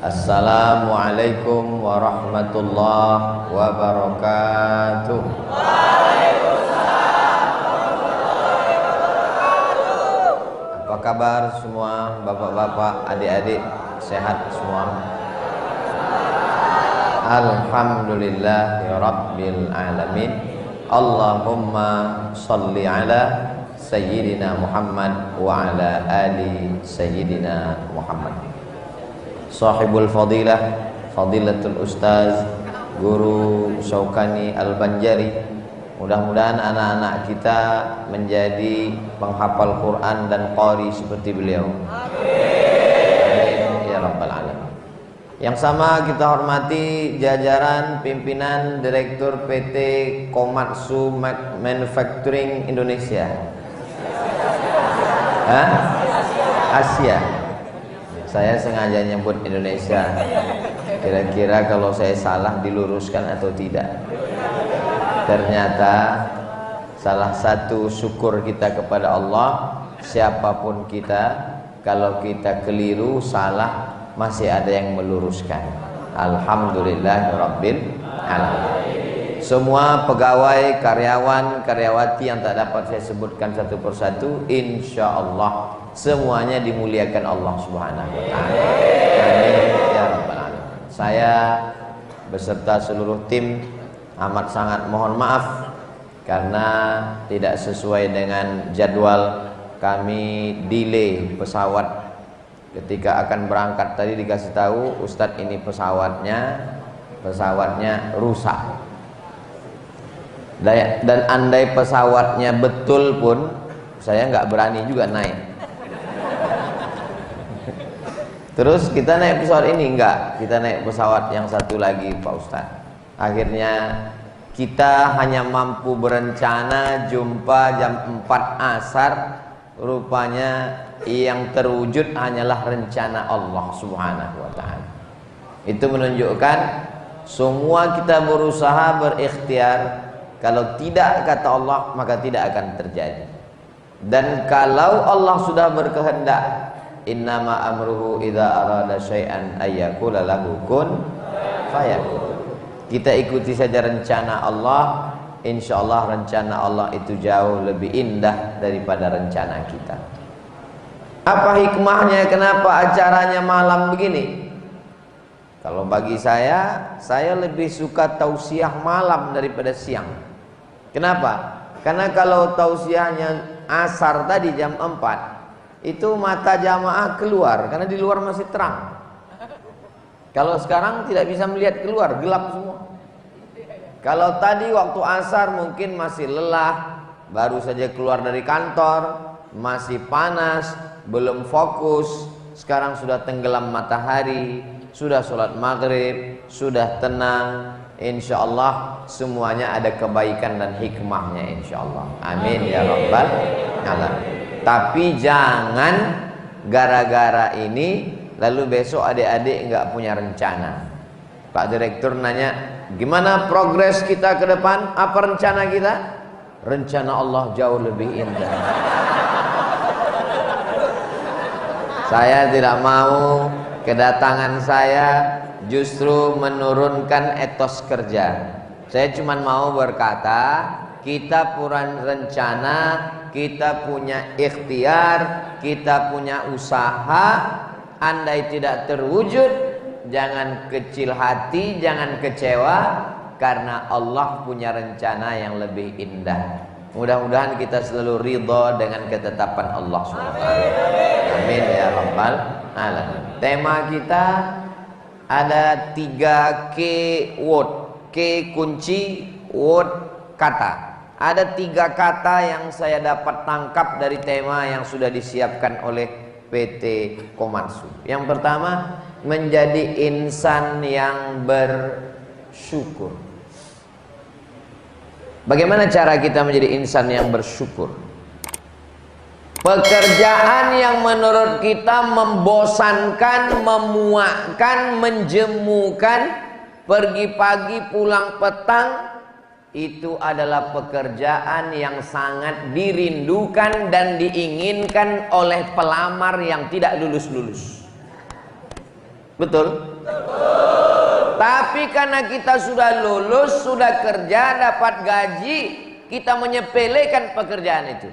Assalamualaikum warahmatullahi wabarakatuh. Apa kabar semua bapak-bapak, adik-adik, sehat semua? Alhamdulillahirabbil alamin. Allahumma sholli ala sayyidina Muhammad wa ala ali sayyidina Muhammad. Sahibul fadilah, fadilatul ustaz Guru Syaukani Al-Banjari. Mudah-mudahan anak-anak kita menjadi penghafal Quran dan qari seperti beliau. Amin ya rabbal alamin. Yang sama kita hormati jajaran pimpinan Direktur PT Komatsu Manufacturing Indonesia. Asia. Saya sengaja nyebut Indonesia. Kira-kira kalau saya salah diluruskan atau tidak. Ternyata salah satu syukur kita kepada Allah, siapapun kita, kalau kita keliru, salah, masih ada yang meluruskan. Alhamdulillahirabbil alamin. Semua pegawai, karyawan, karyawati yang tak dapat saya sebutkan satu persatu, insya Allah semuanya dimuliakan Allah Subhanahu wa taala. Amin ya rabbal alamin. Saya beserta seluruh tim amat sangat mohon maaf karena tidak sesuai dengan jadwal. Kami delay pesawat. Ketika akan berangkat tadi dikasih tahu, Ustadz ini pesawatnya rusak. Dan andai pesawatnya betul pun saya nggak berani juga naik. Terus kita naik pesawat ini enggak, kita naik pesawat yang satu lagi Pak Ustadz. Akhirnya kita hanya mampu berencana jumpa jam 4 asar. Rupanya yang terwujud hanyalah rencana Allah Subhanahu wa ta'ala. Itu menunjukkan semua kita berusaha berikhtiar. Kalau tidak kata Allah, maka tidak akan terjadi. Dan kalau Allah sudah berkehendak, innama amruhu idza arada syai'an ayyakula lahu kun fayakun. Kita ikuti saja rencana Allah, insyaallah rencana Allah itu jauh lebih indah daripada rencana kita. Apa hikmahnya, kenapa acaranya malam begini? Kalau bagi saya lebih suka tausiah malam daripada siang. Kenapa? Karena kalau tausiahnya asar tadi jam 4, itu mata jamaah keluar karena di luar masih terang. Kalau sekarang tidak bisa melihat keluar, gelap semua. Kalau tadi waktu asar mungkin masih lelah, baru saja keluar dari kantor, masih panas, belum fokus. Sekarang sudah tenggelam matahari, sudah sholat maghrib, sudah tenang. Insya Allah semuanya ada kebaikan dan hikmahnya insya Allah. Amin ya rabbal alamin. Tapi jangan gara-gara ini lalu besok adik-adik nggak punya rencana. Pak Direktur nanya, gimana progres kita ke depan? Apa rencana kita? Rencana Allah jauh lebih indah. Saya tidak mau kedatangan saya justru menurunkan etos kerja. Saya cuma mau berkata, kita punya rencana, kita punya ikhtiar, kita punya usaha. Andai tidak terwujud, jangan kecil hati, jangan kecewa, karena Allah punya rencana yang lebih indah. Mudah-mudahan kita selalu ridha dengan ketetapan Allah SWT. Amin ya rabbal alamin. Tema kita ada 3 keyword, K kunci, word kata. Ada 3 kata yang saya dapat tangkap dari tema yang sudah disiapkan oleh PT Komatsu. Yang pertama, menjadi insan yang bersyukur. Bagaimana cara kita menjadi insan yang bersyukur? Pekerjaan yang menurut kita membosankan, memuakkan, menjemukan, pergi pagi pulang petang, itu adalah pekerjaan yang sangat dirindukan dan diinginkan oleh pelamar yang tidak lulus-lulus. Betul? Tapi karena kita sudah lulus, sudah kerja, dapat gaji, kita menyepelekan pekerjaan itu.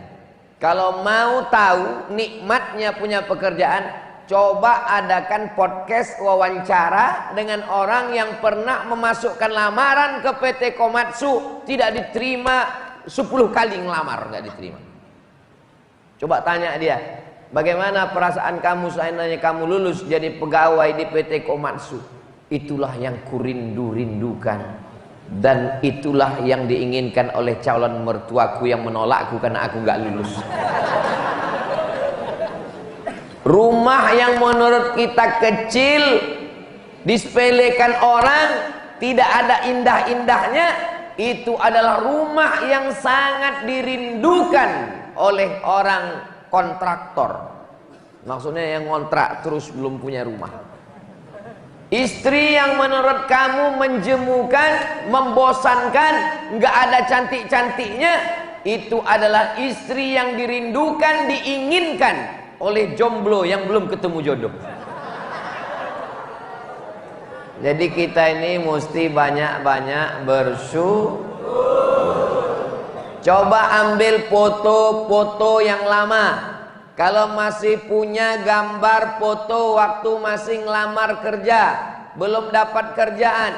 Kalau mau tahu nikmatnya punya pekerjaan, coba adakan podcast wawancara dengan orang yang pernah memasukkan lamaran ke PT Komatsu, tidak diterima 10 kali ngelamar, nggak diterima. Coba tanya dia, bagaimana perasaan kamu seandainya kamu lulus jadi pegawai di PT Komatsu? Itulah yang kurindu-rindukan, dan itulah yang diinginkan oleh calon mertuaku yang menolakku karena aku nggak lulus. Rumah yang menurut kita kecil, disepelekan orang, tidak ada indah-indahnya, itu adalah rumah yang sangat dirindukan oleh orang kontraktor. Maksudnya yang kontrak terus belum punya rumah. Istri yang menurut kamu menjemukan, membosankan, nggak ada cantik-cantiknya, itu adalah istri yang dirindukan, diinginkan oleh jomblo yang belum ketemu jodoh. Jadi kita ini mesti banyak-banyak bersyukur. Coba ambil foto-foto yang lama. Kalau masih punya gambar foto waktu masih ngelamar kerja, belum dapat kerjaan,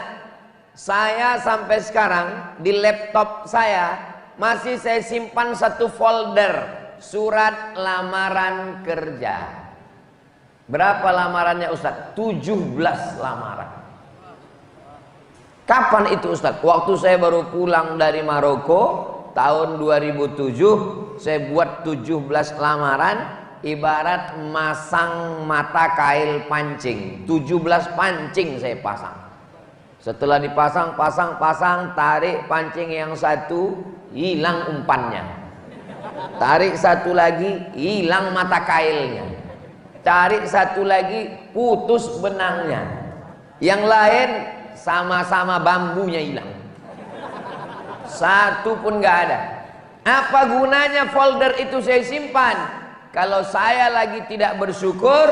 saya sampai sekarang di laptop saya masih saya simpan satu folder surat lamaran kerja. Berapa lamarannya Ustaz? 17 lamaran. Kapan itu Ustaz? Waktu saya baru pulang dari Maroko tahun 2007. Saya buat 17 lamaran, ibarat masang mata kail pancing. 17 pancing saya pasang. Setelah dipasang, pasang, tarik pancing yang satu, hilang umpannya. Tarik satu lagi, hilang mata kailnya. Tarik satu lagi, putus benangnya. Yang lain sama-sama bambunya hilang. Satu pun nggak ada. Apa gunanya folder itu saya simpan? Kalau saya lagi tidak bersyukur,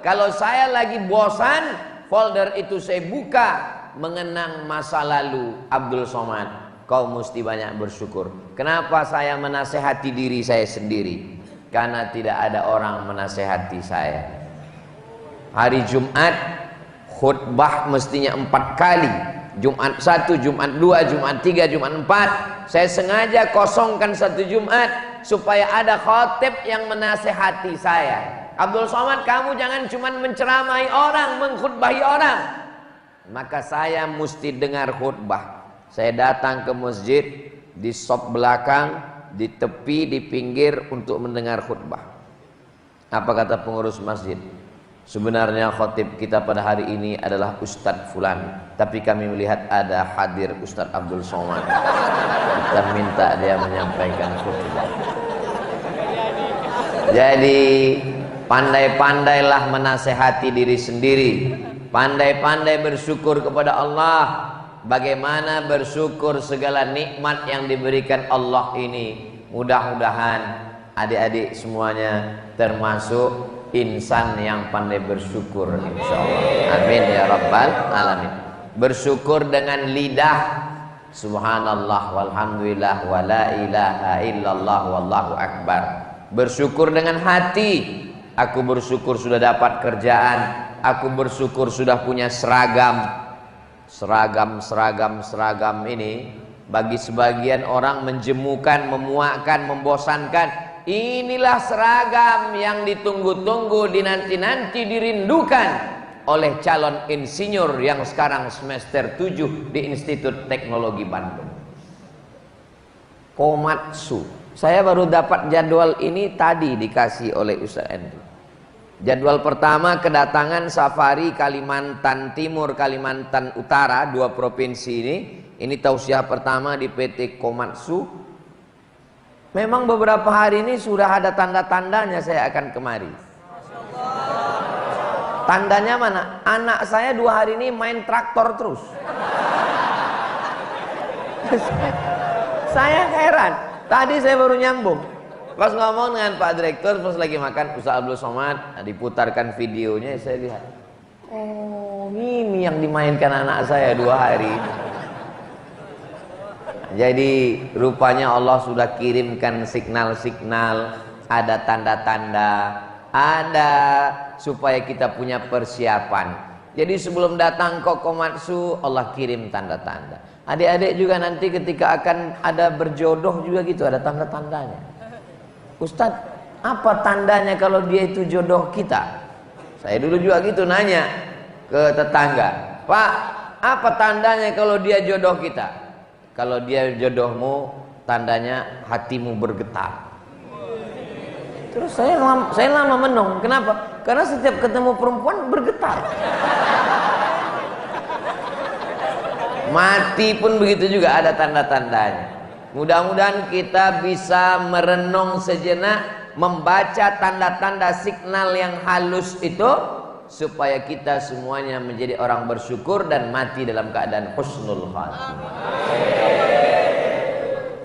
kalau saya lagi bosan, folder itu saya buka, mengenang masa lalu Abdul Somad. Kau mesti banyak bersyukur. Kenapa saya menasehati diri saya sendiri? Karena tidak ada orang menasehati saya. Hari Jumat khutbah mestinya 4 kali. Jumat 1, Jumat 2, Jumat 3, Jumat 4. Saya sengaja kosongkan satu Jumat supaya ada khotib yang menasehati saya. Abdul Somad, kamu jangan cuma menceramai orang, mengkhutbahi orang. Maka saya mesti dengar khutbah. Saya datang ke masjid, di sop belakang, di tepi, di pinggir untuk mendengar khutbah. Apa kata pengurus masjid? Sebenarnya khotib kita pada hari ini adalah Ustadz Fulan, tapi kami melihat ada hadir Ustadz Abdul Somad. Kita minta dia menyampaikan khutbah. Jadi pandai-pandailah menasehati diri sendiri, pandai-pandai bersyukur kepada Allah. Bagaimana bersyukur segala nikmat yang diberikan Allah ini. Mudah-mudahan adik-adik semuanya termasuk insan yang pandai bersyukur, insyaallah. Amin ya rabbal alamin. Bersyukur dengan lidah, subhanallah walhamdulillah wala ilaha illallah wallahu akbar. Bersyukur dengan hati, aku bersyukur sudah dapat kerjaan, aku bersyukur sudah punya seragam. Seragam ini bagi sebagian orang menjemukan, memuakkan, membosankan. Inilah seragam yang ditunggu-tunggu, dinanti-nanti, dirindukan oleh calon insinyur yang sekarang semester 7 di Institut Teknologi Bandung. Komatsu. Saya baru dapat jadwal ini tadi dikasih oleh Ustaz Andri. Jadwal pertama kedatangan safari Kalimantan Timur, Kalimantan Utara, 2 provinsi ini. Ini tausiah pertama di PT Komatsu. Memang beberapa hari ini sudah ada tanda-tandanya saya akan kemari. Tandanya mana? Anak saya 2 hari ini main traktor terus. Saya heran. Tadi saya baru nyambung. Pas ngomong dengan Pak Direktur, pas lagi makan Ustaz Abdul Somad, diputarkan videonya, saya lihat. Oh, ini yang dimainkan anak saya 2 hari. Jadi rupanya Allah sudah kirimkan signal-signal, ada tanda-tanda, ada supaya kita punya persiapan. Jadi sebelum datang Kokomatsu, Allah kirim tanda-tanda. Adik-adik juga nanti ketika akan ada berjodoh juga gitu, ada tanda-tandanya. Ustadz, apa tandanya kalau dia itu jodoh kita? Saya dulu juga gitu nanya ke tetangga, Pak, apa tandanya kalau dia jodoh kita? Kalau dia jodohmu, tandanya hatimu bergetar. Terus saya lama menung. Kenapa? Karena setiap ketemu perempuan bergetar. Mati pun begitu juga ada tanda-tandanya. Mudah-mudahan kita bisa merenung sejenak, membaca tanda-tanda signal yang halus itu, supaya kita semuanya menjadi orang bersyukur dan mati dalam keadaan husnul khatimah.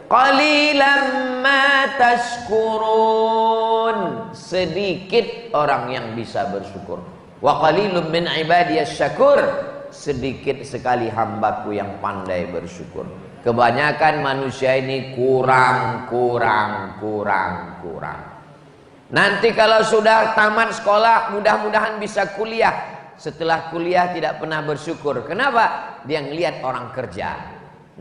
Qalilan ma tashkurun, sedikit orang yang bisa bersyukur. Wa qalilun min ibadiyas syakur, sedikit sekali hambaku yang pandai bersyukur. Kebanyakan manusia ini kurang. Nanti kalau sudah tamat sekolah, mudah-mudahan bisa kuliah. Setelah kuliah tidak pernah bersyukur. Kenapa? Dia ngelihat orang kerja.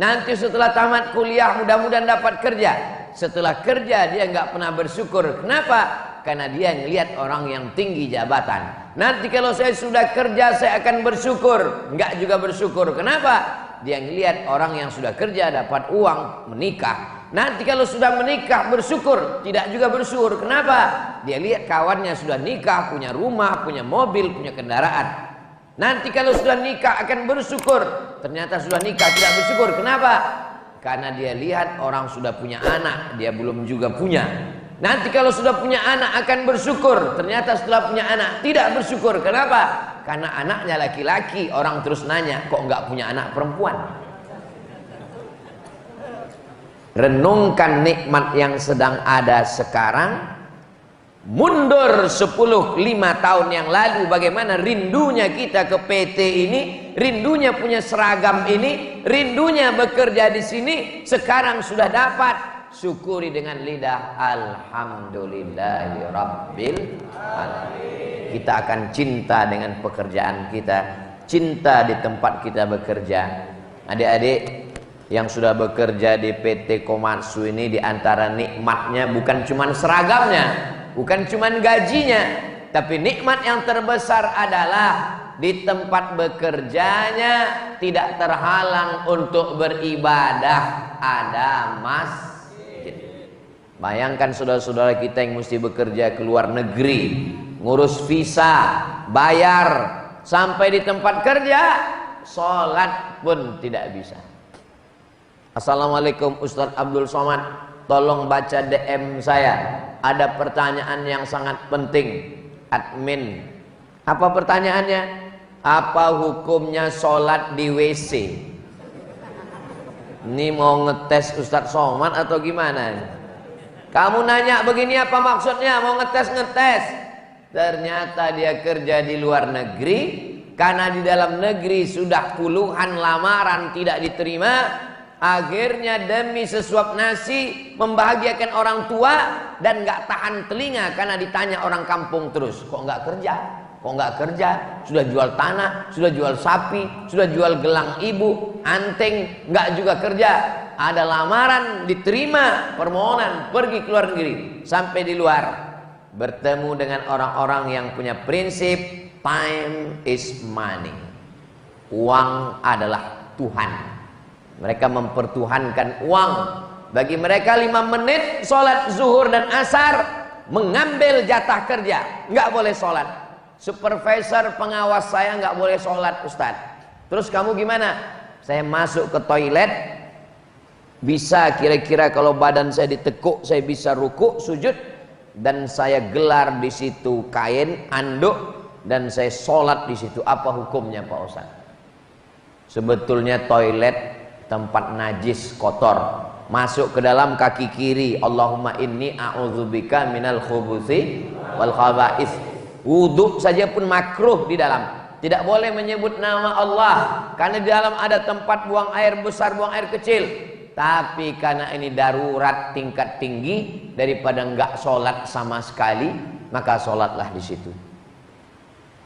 Nanti setelah tamat kuliah, mudah-mudahan dapat kerja. Setelah kerja dia nggak pernah bersyukur. Kenapa? Karena dia ngelihat orang yang tinggi jabatan. Nanti kalau saya sudah kerja, saya akan bersyukur. Nggak juga bersyukur. Kenapa? Dia ngelihat orang yang sudah kerja dapat uang, menikah. Nanti kalau sudah menikah bersyukur, tidak juga bersyukur. Kenapa? Dia lihat kawannya sudah nikah, punya rumah, punya mobil, punya kendaraan. Nanti kalau sudah nikah akan bersyukur. Ternyata sudah nikah tidak bersyukur. Kenapa? Karena dia lihat orang sudah punya anak, dia belum juga punya. Nanti kalau sudah punya anak akan bersyukur. Ternyata setelah punya anak tidak bersyukur. Kenapa? Karena anaknya laki-laki. Orang terus nanya, kok nggak punya anak perempuan? Renungkan nikmat yang sedang ada sekarang. Mundur 5 tahun yang lalu, bagaimana rindunya kita ke PT ini, rindunya punya seragam ini, rindunya bekerja di sini. Sekarang sudah dapat, syukuri dengan lidah alhamdulillahirabbil alamin. Kita akan cinta dengan pekerjaan kita, cinta di tempat kita bekerja. Adik-adik yang sudah bekerja di PT Komatsu ini, di antara nikmatnya bukan cuma seragamnya, bukan cuma gajinya, tapi nikmat yang terbesar adalah di tempat bekerjanya tidak terhalang untuk beribadah, ada masjid. Bayangkan saudara-saudara kita yang mesti bekerja ke luar negeri, ngurus visa, bayar, sampai di tempat kerja sholat pun tidak bisa. Assalamualaikum Ustadz Abdul Somad, tolong baca DM saya, ada pertanyaan yang sangat penting. Admin, apa pertanyaannya? Apa hukumnya sholat di WC? Ini mau ngetes Ustadz Somad atau gimana? Kamu nanya begini apa maksudnya? Mau ngetes? Ternyata dia kerja di luar negeri, karena di dalam negeri sudah puluhan lamaran tidak diterima. Akhirnya demi sesuap nasi membahagiakan orang tua dan nggak tahan telinga karena ditanya orang kampung terus, kok nggak kerja? Kok nggak kerja? Sudah jual tanah, sudah jual sapi, sudah jual gelang ibu, anting, nggak juga kerja. Ada lamaran diterima, permohonan pergi ke luar negeri, sampai di luar bertemu dengan orang-orang yang punya prinsip time is money. Uang adalah Tuhan. Mereka mempertuhankan uang. Bagi mereka 5 menit sholat zuhur dan asar mengambil jatah kerja, nggak boleh sholat. Supervisor pengawas saya nggak boleh sholat, Ustadz. Terus kamu gimana? Saya masuk ke toilet, bisa kira-kira kalau badan saya ditekuk, saya bisa ruku, sujud, dan saya gelar di situ kain anduk dan saya sholat di situ. Apa hukumnya Pak Ustadz? Sebetulnya toilet tempat najis, kotor, masuk ke dalam kaki kiri, Allahumma inni a'udzubika minal khubuthi wal khaba'ith. Wudhu saja pun makruh di dalam. Tidak boleh menyebut nama Allah karena di dalam ada tempat buang air besar, buang air kecil. Tapi karena ini darurat tingkat tinggi, daripada enggak sholat sama sekali, maka sholatlah di situ.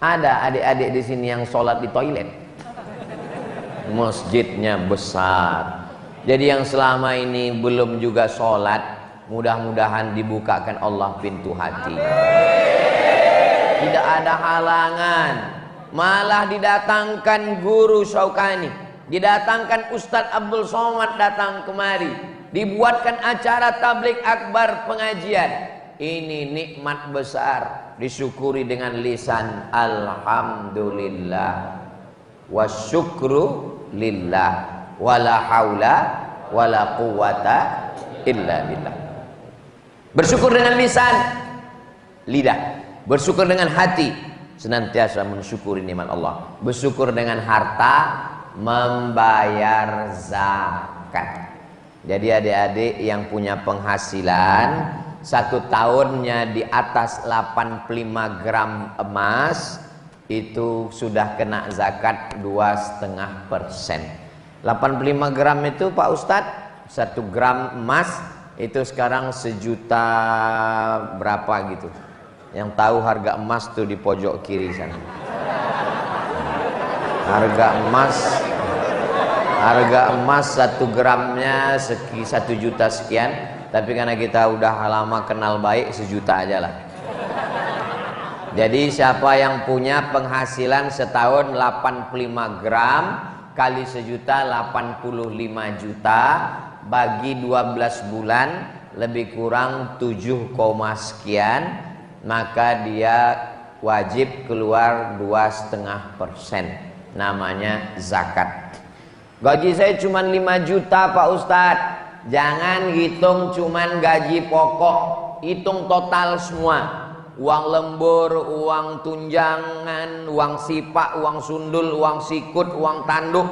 Ada adik-adik di sini yang sholat di toilet. Masjidnya besar. Jadi yang selama ini belum juga sholat, mudah-mudahan dibukakan Allah pintu hati. Tidak ada halangan. Malah didatangkan guru Syaukani, didatangkan Ustadz Abdul Somad datang kemari, dibuatkan acara tablik akbar pengajian. Ini nikmat besar, disyukuri dengan lisan alhamdulillah wasyukru lillah wala haula wala quwata illa billah. Bersyukur dengan lisan, lidah. Bersyukur dengan hati, senantiasa mensyukuri nikmat Allah. Bersyukur dengan harta, membayar zakat. Jadi adik-adik yang punya penghasilan satu tahunnya di atas 85 gram emas, itu sudah kena zakat 2,5%. 85 gram itu Pak Ustadz, 1 gram emas itu sekarang 1 juta berapa gitu. Yang tahu harga emas tuh di pojok kiri sana. Harga emas 1 gramnya 1 juta sekian. Tapi karena kita udah lama kenal baik, 1 juta aja lah. Jadi siapa yang punya penghasilan setahun 85 gram kali 1 juta, 85 juta, bagi 12 bulan lebih kurang 7, sekian, maka dia wajib keluar 2,5%, namanya zakat. Gaji saya cuma 5 juta Pak Ustadz. Jangan hitung cuman gaji pokok, hitung total semua. Uang lembur, uang tunjangan, uang sipak, uang sundul, uang sikut, uang tanduk,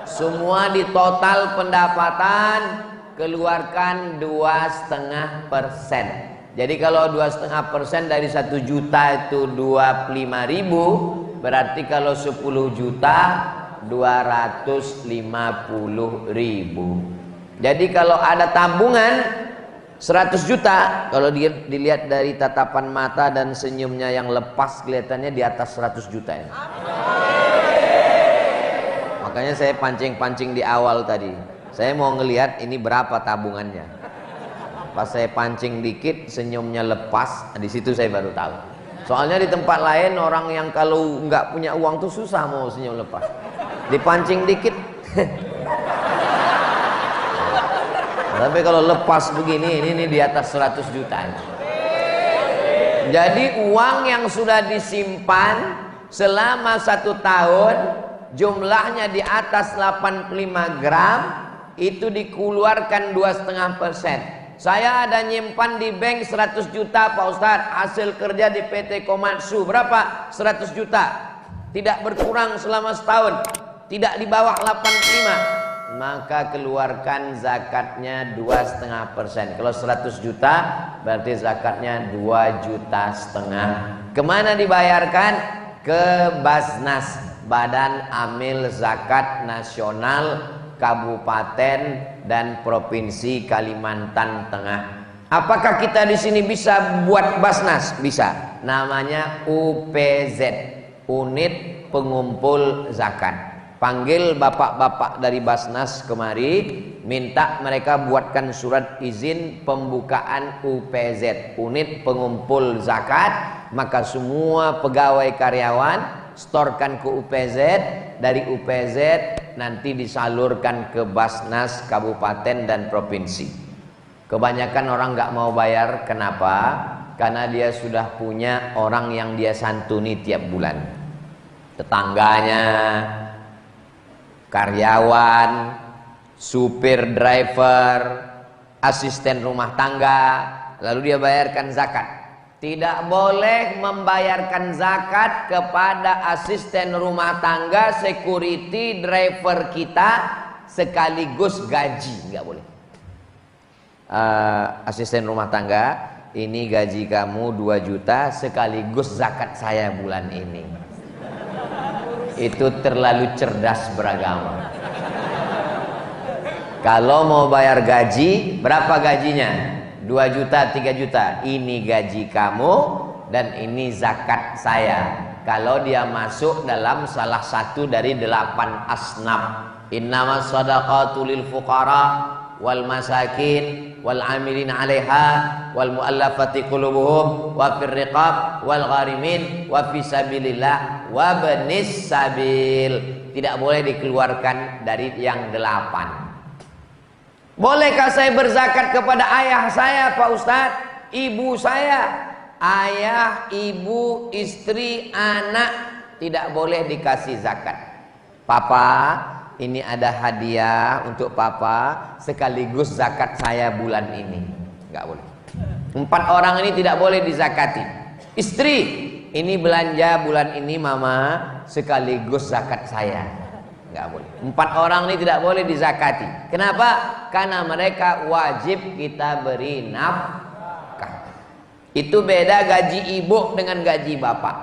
semua di total pendapatan keluarkan 2,5%. Jadi kalau 2,5% dari 1 juta itu 25.000, berarti kalau 10 juta 250.000. Jadi kalau ada tabungan 100 juta, kalau dilihat dari tatapan mata dan senyumnya yang lepas, kelihatannya di atas 100 juta ya. Makanya saya pancing-pancing di awal tadi. Saya mau ngelihat ini berapa tabungannya. Pas saya pancing dikit, senyumnya lepas, di situ saya baru tahu. Soalnya di tempat lain orang yang kalau nggak punya uang tuh susah mau senyum lepas. Dipancing dikit. Tapi kalau lepas begini, ini di atas 100 juta. Jadi uang yang sudah disimpan selama 1 tahun, jumlahnya di atas 85 gram, itu dikeluarkan 2,5%. Saya ada nyimpan di bank 100 juta Pak Ustadz, hasil kerja di PT Komatsu berapa? 100 juta. Tidak berkurang selama setahun, tidak di bawah 85. Maka keluarkan zakatnya 2,5%. Kalau 100 juta berarti zakatnya 2,5 juta. Kemana dibayarkan? Ke Basnas, Badan Amil Zakat Nasional Kabupaten dan Provinsi Kalimantan Tengah. Apakah kita di sini bisa buat Basnas? Bisa. Namanya UPZ, Unit Pengumpul Zakat. Panggil bapak-bapak dari Basnas kemari, minta mereka buatkan surat izin pembukaan UPZ, Unit Pengumpul Zakat. Maka semua pegawai karyawan storkan ke UPZ, dari UPZ nanti disalurkan ke Basnas Kabupaten dan Provinsi. Kebanyakan orang nggak mau bayar, kenapa? Karena dia sudah punya orang yang dia santuni tiap bulan, tetangganya, karyawan, supir driver, asisten rumah tangga, lalu dia bayarkan zakat. Tidak boleh membayarkan zakat kepada asisten rumah tangga, security, driver kita sekaligus gaji, nggak boleh. Asisten rumah tangga, ini gaji kamu 2 juta sekaligus zakat saya bulan ini. Itu terlalu cerdas beragama. Kalau mau bayar gaji, berapa gajinya? 2 juta, 3 juta. Ini gaji kamu dan ini zakat saya. Kalau dia masuk dalam salah satu dari 8 asnaf. Innamas shadaqatu lil fuqara wal masakin wal amilin 'alaiha wal muallafati qulubuhum wa fir riqab wal gharimin wa fi sabilillah wa banis sabil. Tidak boleh dikeluarkan dari yang 8. Bolehkah saya berzakat kepada ayah saya, Pak Ustadz? Ibu saya? Ayah, ibu, istri, anak tidak boleh dikasih zakat. Papa, ini ada hadiah untuk papa sekaligus zakat saya bulan ini. Enggak boleh. 4 orang ini tidak boleh dizakati. Istri, ini belanja bulan ini mama sekaligus zakat saya. Enggak boleh. 4 orang ini tidak boleh dizakati. Kenapa? Karena mereka wajib kita beri nafkah. Itu beda gaji ibu dengan gaji bapak.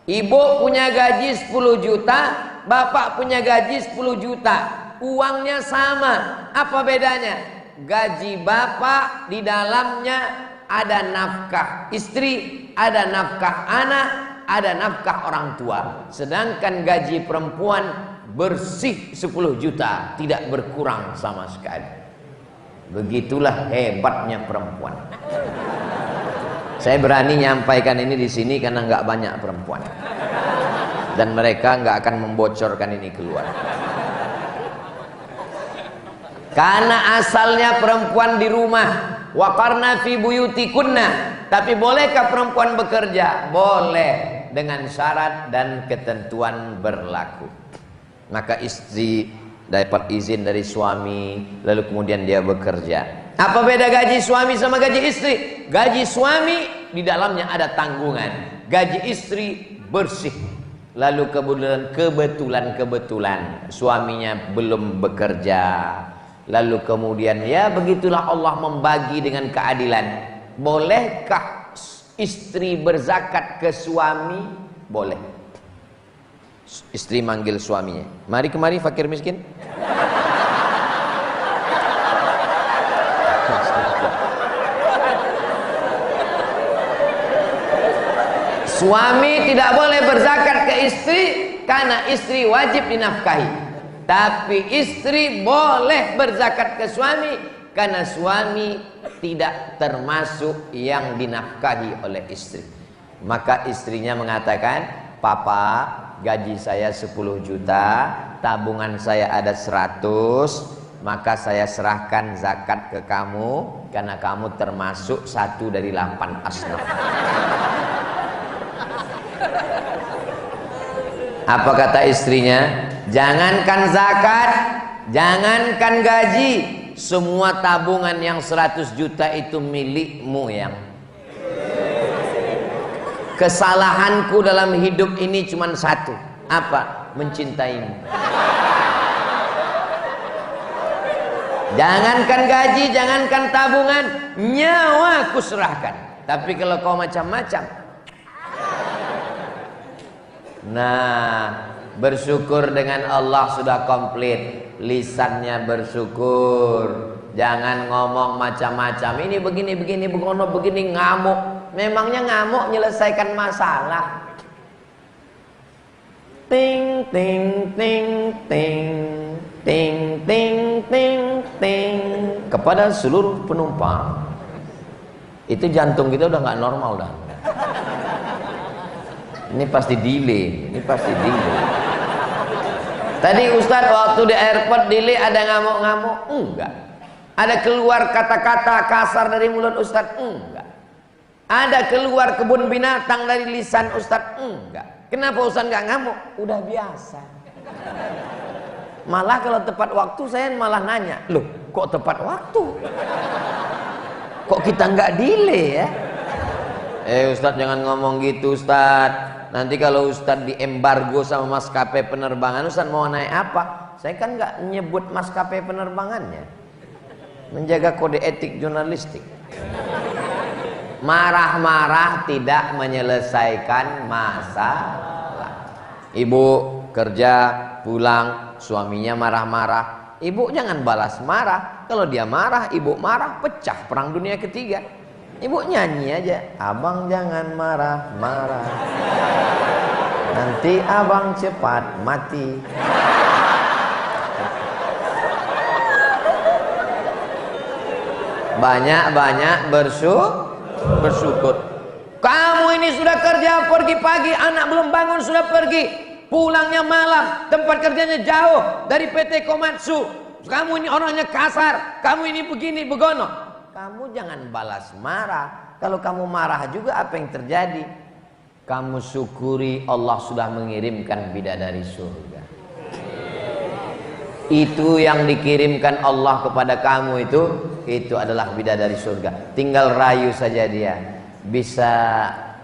Ibu punya gaji 10 juta, bapak punya gaji 10 juta. Uangnya sama. Apa bedanya? Gaji bapak di dalamnya ada nafkah istri, ada nafkah anak, ada nafkah orang tua. Sedangkan gaji perempuan bersih 10 juta, tidak berkurang sama sekali. Begitulah hebatnya perempuan. Saya berani nyampaikan ini di sini karena nggak banyak perempuan dan mereka nggak akan membocorkan ini keluar. Karena asalnya perempuan di rumah, waqarna fi buyutikunna. Tapi bolehkah perempuan bekerja? Boleh, dengan syarat dan ketentuan berlaku. Maka istri dapat izin dari suami, lalu kemudian dia bekerja. Apa beda gaji suami sama gaji istri? Gaji suami di dalamnya ada tanggungan, gaji istri bersih. Lalu kebetulan suaminya belum bekerja. Lalu kemudian ya begitulah Allah membagi dengan keadilan. Bolehkah istri berzakat ke suami? Boleh. Istri manggil suaminya, mari kemari fakir miskin. Suami tidak boleh berzakat ke istri karena istri wajib dinafkahi. Tapi istri boleh berzakat ke suami karena suami tidak termasuk yang dinafkahi oleh istri. Maka istrinya mengatakan, "Papa, gaji saya 10 juta, tabungan saya ada 100, maka saya serahkan zakat ke kamu karena kamu termasuk 1 dari 8 asnaf." Apa kata istrinya? Jangankan zakat, jangankan gaji, semua tabungan yang 100 juta itu milikmu yang. Kesalahanku dalam hidup ini cuma satu. Apa? Mencintaimu. Jangankan gaji, jangankan tabungan, nyawa aku serahkan. Tapi kalau kau macam-macam, nah, bersyukur dengan Allah sudah komplit. Lisannya bersyukur. Jangan ngomong macam-macam. Ini begini, begini, ngamuk. Memangnya ngamuk menyelesaikan masalah? Ting, ting, ting, ting. Ting, ting, ting, ting. Kepada seluruh penumpang. Itu jantung kita udah nggak normal dah. Ini pasti delay, Tadi Ustadz waktu di airport delay ada ngamuk-ngamuk? Enggak. Ada keluar kata-kata kasar dari mulut Ustadz? Enggak. Ada keluar kebun binatang dari lisan Ustadz? Enggak. Kenapa Ustadz nggak ngamuk? Udah biasa. Malah kalau tepat waktu saya malah nanya, loh kok tepat waktu? Kok kita nggak delay ya? Ustadz jangan ngomong gitu Ustadz. Nanti kalau Ustadz diembargo sama maskapai penerbangan, Ustadz mau naik apa? Saya kan nggak nyebut maskapai penerbangannya. Menjaga kode etik jurnalistik. Marah-marah tidak menyelesaikan masalah. Ibu, kerja, pulang, suaminya marah-marah. Ibu jangan balas marah. Kalau dia marah, ibu marah, pecah perang dunia ketiga. Ibu nyanyi aja, abang jangan marah-marah, nanti abang cepat mati. Banyak-banyak bersyukur. Kamu ini sudah kerja, pergi pagi, anak belum bangun sudah pergi, pulangnya malam, tempat kerjanya jauh dari PT Komatsu. Kamu ini orangnya kasar, kamu ini begini begono. Kamu jangan balas marah. Kalau kamu marah juga, apa yang terjadi? Kamu syukuri Allah sudah mengirimkan bidadari surga. Itu yang dikirimkan Allah kepada kamu itu adalah bidadari surga. Tinggal rayu saja dia. Bisa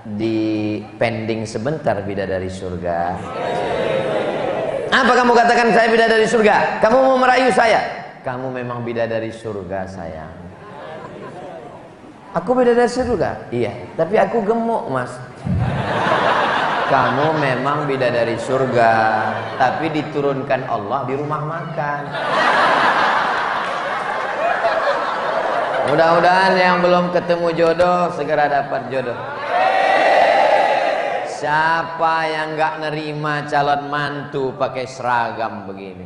di pending sebentar bidadari surga. Apa kamu katakan saya bidadari surga? Kamu mau merayu saya? Kamu memang bidadari surga sayang. Aku bidadari surga? Iya, tapi aku gemuk mas. Kamu memang bidadari surga, tapi diturunkan Allah di rumah makan. Mudah-mudahan yang belum ketemu jodoh segera dapat jodoh. Siapa yang gak nerima calon mantu pakai seragam begini?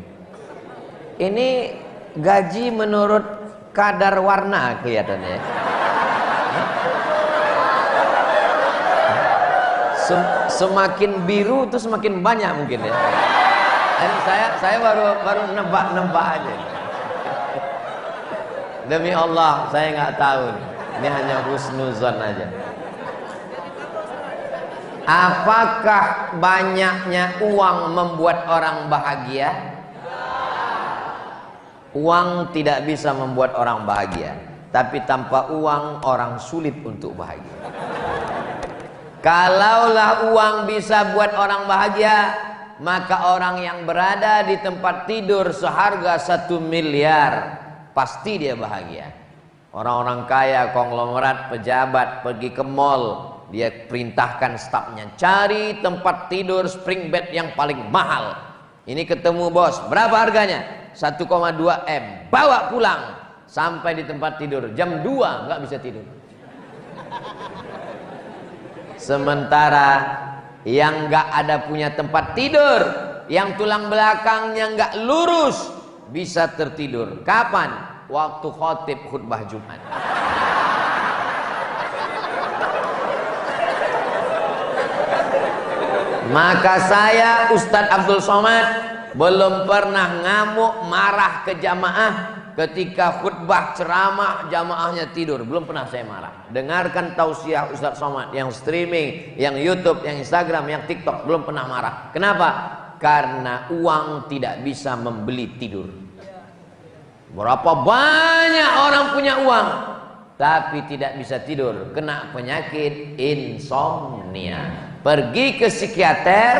Ini gaji menurut kadar warna kelihatannya. Semakin biru itu semakin banyak mungkin ya. Dan saya baru nebak aja. Demi Allah saya nggak tahu. Ini hanya husnuzon aja. Apakah banyaknya uang membuat orang bahagia? Uang tidak bisa membuat orang bahagia, tapi tanpa uang orang sulit untuk bahagia. Kalaulah uang bisa buat orang bahagia, maka orang yang berada di tempat tidur seharga 1 miliar pasti dia bahagia. Orang-orang kaya, konglomerat, pejabat pergi ke mall, dia perintahkan stafnya cari tempat tidur spring bed yang paling mahal. Ini ketemu bos, berapa harganya? 1,2 M. Bawa pulang. Sampai di tempat tidur jam 2 nggak bisa tidur. Sementara yang nggak ada punya tempat tidur, yang tulang belakangnya nggak lurus, bisa tertidur. Kapan? Waktu khotib khutbah Jumat. Maka saya Ustadz Abdul Somad belum pernah ngamuk marah ke jamaah ketika khutbah ceramah jamaahnya tidur. Belum pernah saya marah. Dengarkan tausiah Ustadz Somad yang streaming, yang YouTube, yang Instagram, yang TikTok, belum pernah marah. Kenapa? Karena uang tidak bisa membeli tidur. Berapa banyak orang punya uang tapi tidak bisa tidur, kena penyakit insomnia. Pergi ke psikiater,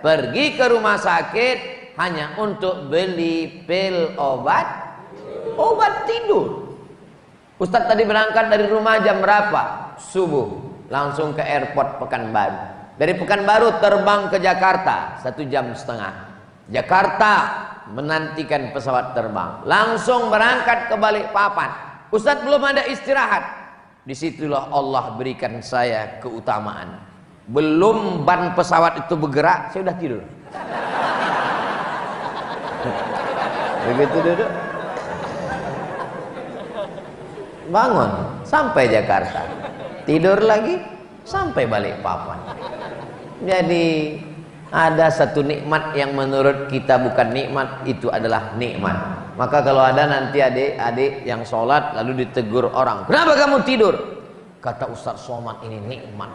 pergi ke rumah sakit hanya untuk beli pil obat tidur. Ustadz tadi berangkat dari rumah jam berapa? Subuh, langsung ke airport Pekanbaru. Dari Pekanbaru terbang ke Jakarta 1,5 jam. Jakarta menantikan pesawat terbang, langsung berangkat ke Balikpapan. Ustadz belum ada istirahat. Disitulah Allah berikan saya keutamaan. Belum ban pesawat itu bergerak, saya sudah tidur. Begitu duduk, bangun sampai Jakarta, tidur lagi sampai Balikpapan. Jadi ada satu nikmat yang menurut kita bukan nikmat, itu adalah nikmat. Maka kalau ada nanti adik-adik yang sholat lalu ditegur orang, kenapa kamu tidur? Kata Ustadz Somad, ini nikmat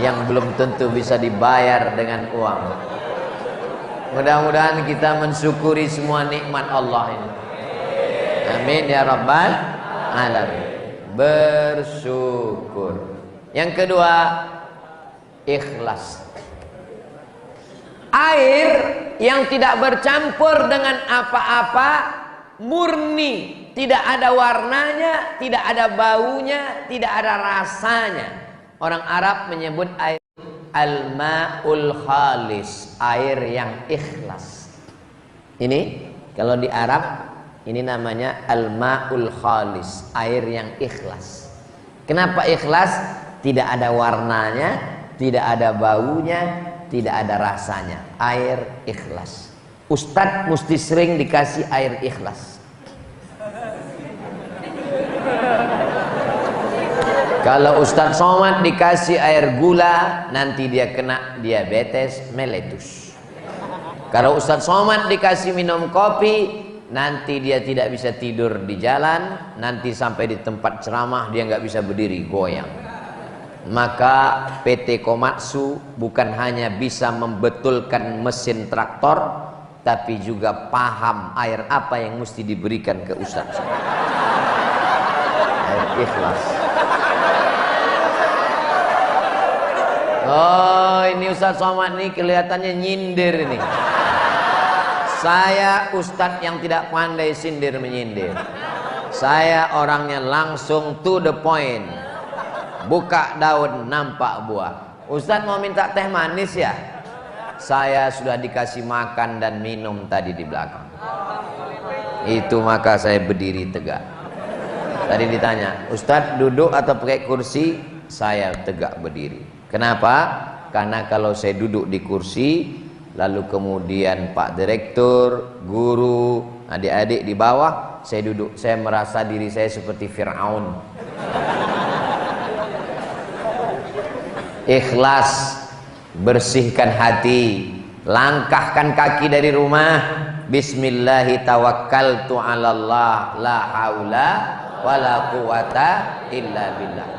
yang belum tentu bisa dibayar dengan uang. Mudah-mudahan kita mensyukuri semua nikmat Allah ini. Amin ya rabbal alamin. Bersyukur. Yang kedua, ikhlas. Air yang tidak bercampur dengan apa-apa, murni, tidak ada warnanya, tidak ada baunya, tidak ada rasanya. Orang Arab menyebut air al-ma'ul khalis, air yang ikhlas. Ini kalau di Arab ini namanya al-ma'ul khalis, air yang ikhlas. Kenapa ikhlas? Tidak ada warnanya, tidak ada baunya, tidak ada rasanya. Air ikhlas. Ustadz mesti sering dikasih air ikhlas. Kalau Ustadz Somad dikasih air gula, nanti dia kena diabetes meletus. Kalau Ustadz Somad dikasih minum kopi, nanti dia tidak bisa tidur di jalan, nanti sampai di tempat ceramah dia nggak bisa berdiri, goyang. Maka PT Komatsu bukan hanya bisa membetulkan mesin traktor, tapi juga paham air apa yang mesti diberikan ke Ustadz. Air ikhlas. Oh, ini Ustadz Somad nih kelihatannya nyindir ini. Saya ustadz yang tidak pandai sindir menyindir. Saya orangnya langsung to the point. Buka daun nampak buah. Ustadz mau minta teh manis ya? Saya sudah dikasih makan dan minum tadi di belakang. Itu maka saya berdiri tegak. Tadi ditanya, Ustadz duduk atau pakai kursi? Saya tegak berdiri. Kenapa? Karena kalau saya duduk di kursi, lalu kemudian Pak Direktur, guru, adik-adik di bawah, saya duduk, saya merasa diri saya seperti Fir'aun. Ikhlas, bersihkan hati, langkahkan kaki dari rumah, bismillahi tawakkaltu 'alallah, la haula wala quwata illa billah.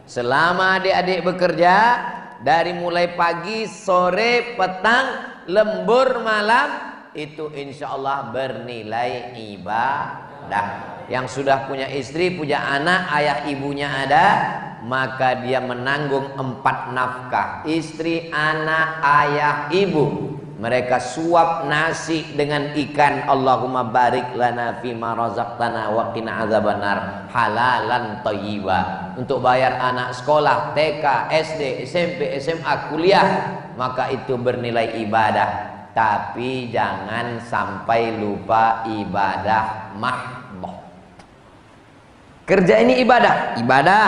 Selama adik-adik bekerja, dari mulai pagi, sore, petang, lembur, malam, itu insya Allah bernilai ibadah. Yang sudah punya istri, punya anak, ayah ibunya ada, maka dia menanggung 4 nafkah. Istri, anak, ayah, ibu. Mereka suap nasi dengan ikan. Allahumma barik lana fima razaqtana wa qina azabannar, halalan thayyiba. Untuk bayar anak sekolah TK, SD, SMP, SMA, kuliah, maka itu bernilai ibadah. Tapi jangan sampai lupa ibadah mahdoh. Kerja ini ibadah. Ibadah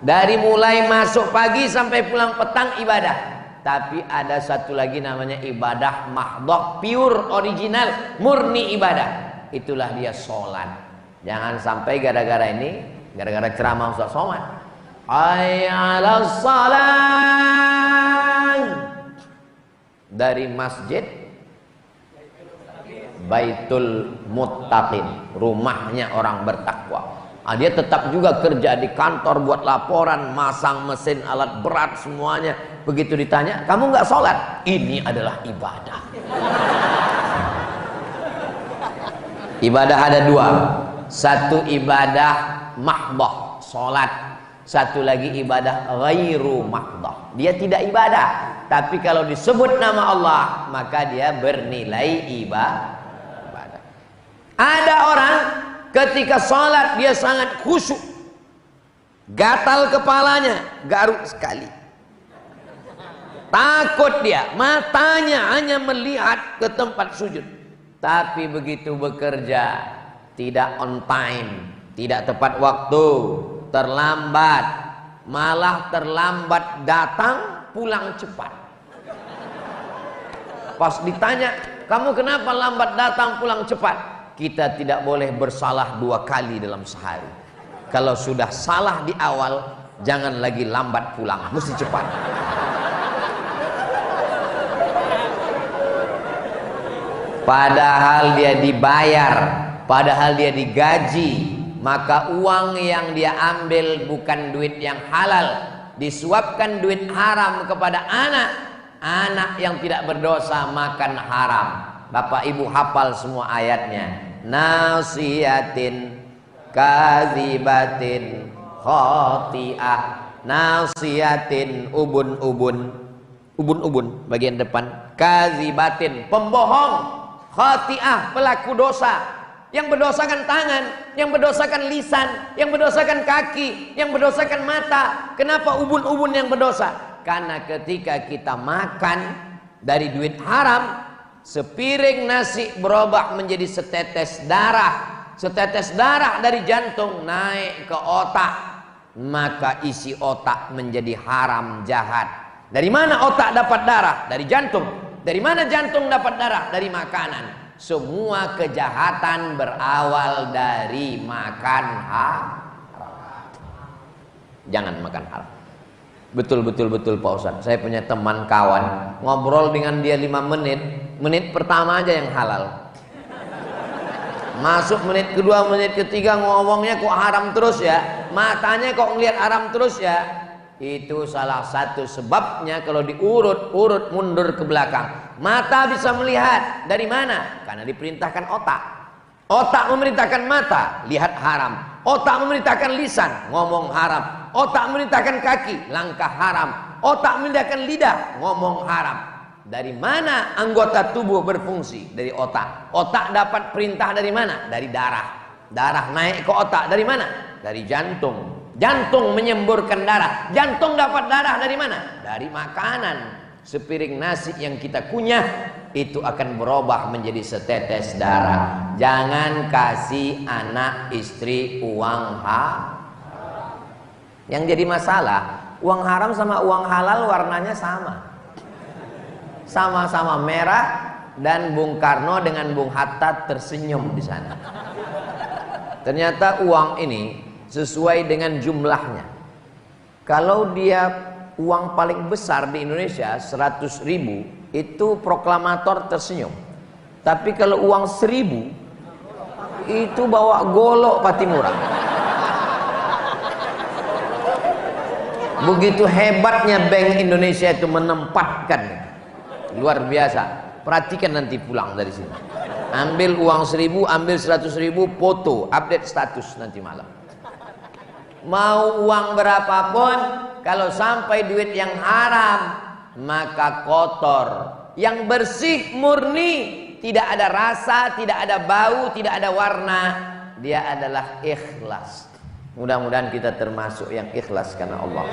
dari mulai masuk pagi sampai pulang petang ibadah. Tapi ada satu lagi namanya ibadah mahdoh, pure, original, murni ibadah. Itulah dia sholat. Jangan sampai gara-gara ini, gara-gara ceramah Ustaz Somad, hayya 'alas shalah, dari masjid Baitul Muttaqin, rumahnya orang bertakwa. Dia tetap juga kerja di kantor, buat laporan, masang mesin, alat berat, semuanya. Begitu ditanya, kamu nggak sholat? Ini adalah ibadah. Ibadah ada 2. Satu ibadah mahdoh, sholat. Satu lagi ibadah ghairu mahdoh. Dia tidak ibadah, tapi kalau disebut nama Allah, maka dia bernilai ibadah. Ada orang ketika sholat dia sangat khusyuk, gatal kepalanya, garuk sekali, takut dia, matanya hanya melihat ke tempat sujud. Tapi begitu bekerja, tidak on time, tidak tepat waktu, terlambat, malah terlambat datang, pulang cepat. Pas ditanya, kamu kenapa lambat datang, pulang cepat? Kita tidak boleh bersalah 2 kali dalam sehari. Kalau sudah salah di awal, jangan lagi lambat pulang, mesti cepat. Padahal dia dibayar, padahal dia digaji, maka uang yang dia ambil bukan duit yang halal, disuapkan duit haram kepada anak. Anak yang tidak berdosa makan haram. Bapak ibu hafal semua ayatnya. Nasiyatin kadzibatin khati'ah. Nasiyatin ubun-ubun bagian depan. Kadzibatin pembohong. Khati'ah pelaku dosa. Yang berdosakan tangan, yang berdosakan lisan, yang berdosakan kaki, yang berdosakan mata. Kenapa ubun-ubun yang berdosa? Karena ketika kita makan dari duit haram, sepiring nasi berubah menjadi setetes darah. Setetes darah dari jantung naik ke otak, maka isi otak menjadi haram, jahat. Dari mana otak dapat darah? Dari jantung. Dari mana jantung dapat darah? Dari makanan. Semua kejahatan berawal dari makan haram. Jangan makan haram. Betul Pak Ustadz. Saya punya teman kawan, ngobrol dengan dia 5 menit. Menit pertama aja yang halal. Masuk menit kedua, menit ketiga ngomongnya kok haram terus ya. Matanya kok ngelihat haram terus ya. Itu salah satu sebabnya kalau diurut-urut mundur ke belakang. Mata bisa melihat dari mana? Karena diperintahkan otak. Otak memerintahkan mata, lihat haram. Otak memerintahkan lisan, ngomong haram. Otak memerintahkan kaki, langkah haram. Otak memerintahkan lidah, ngomong haram. Dari mana anggota tubuh berfungsi? Dari otak. Otak dapat perintah dari mana? Dari darah. Darah naik ke otak dari mana? Dari jantung. Jantung menyemburkan darah. Jantung dapat darah dari mana? Dari makanan. Sepiring nasi yang kita kunyah itu akan berubah menjadi setetes darah. Jangan kasih anak istri uang haram. Yang jadi masalah, uang haram sama uang halal warnanya sama. Sama-sama merah, dan Bung Karno dengan Bung Hatta tersenyum di sana. Ternyata uang ini sesuai dengan jumlahnya. Kalau dia uang paling besar di Indonesia 100.000, itu proklamator tersenyum. Tapi kalau uang 1.000 itu bawa golok Patimura. Begitu hebatnya Bank Indonesia itu menempatkan. Luar biasa. Perhatikan nanti pulang dari sini. Ambil uang 1.000, ambil 100.000, foto, update status nanti malam. Mau uang berapapun, kalau sampai duit yang haram, maka kotor. Yang bersih, murni, tidak ada rasa, tidak ada bau, tidak ada warna. Dia adalah ikhlas. Mudah-mudahan kita termasuk yang ikhlas karena Allah.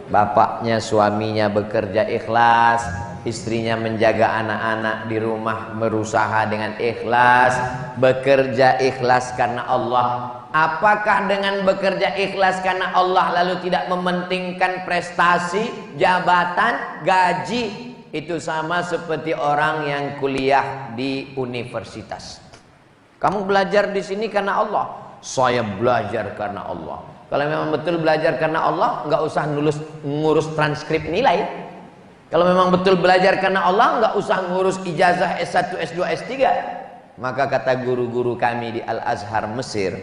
Bapaknya, suaminya bekerja ikhlas, istrinya menjaga anak-anak di rumah, berusaha dengan ikhlas, bekerja ikhlas karena Allah. Apakah dengan bekerja ikhlas karena Allah lalu tidak mementingkan prestasi, jabatan, gaji? Itu sama seperti orang yang kuliah di universitas. Kamu belajar di sini karena Allah. Saya belajar karena Allah. Kalau memang betul belajar karena Allah, nggak usah ngurus transkrip nilai. Kalau memang betul belajar karena Allah, nggak usah ngurus ijazah S1, S2, S3. Maka kata guru-guru kami di Al-Azhar Mesir,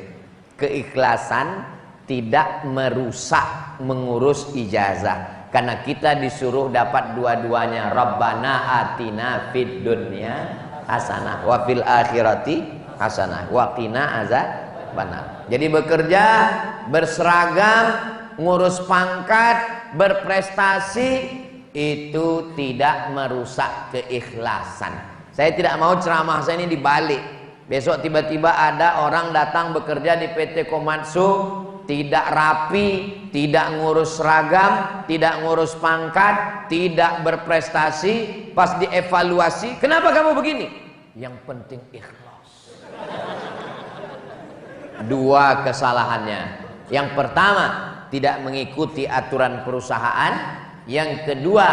keikhlasan tidak merusak mengurus ijazah. Karena kita disuruh dapat dua-duanya. Rabbana atina fid dunya hasanah wa fil akhirati hasanah wa qina azabannar. Jadi bekerja, berseragam, ngurus pangkat, berprestasi, itu tidak merusak keikhlasan. Saya tidak mau ceramah saya ini dibalik. Besok tiba-tiba ada orang datang bekerja di PT Komatsu, tidak rapi, tidak ngurus seragam, tidak ngurus pangkat, tidak berprestasi. Pas dievaluasi, kenapa kamu begini? Yang penting ikhlas. Dua kesalahannya. Yang pertama, tidak mengikuti aturan perusahaan. Yang kedua,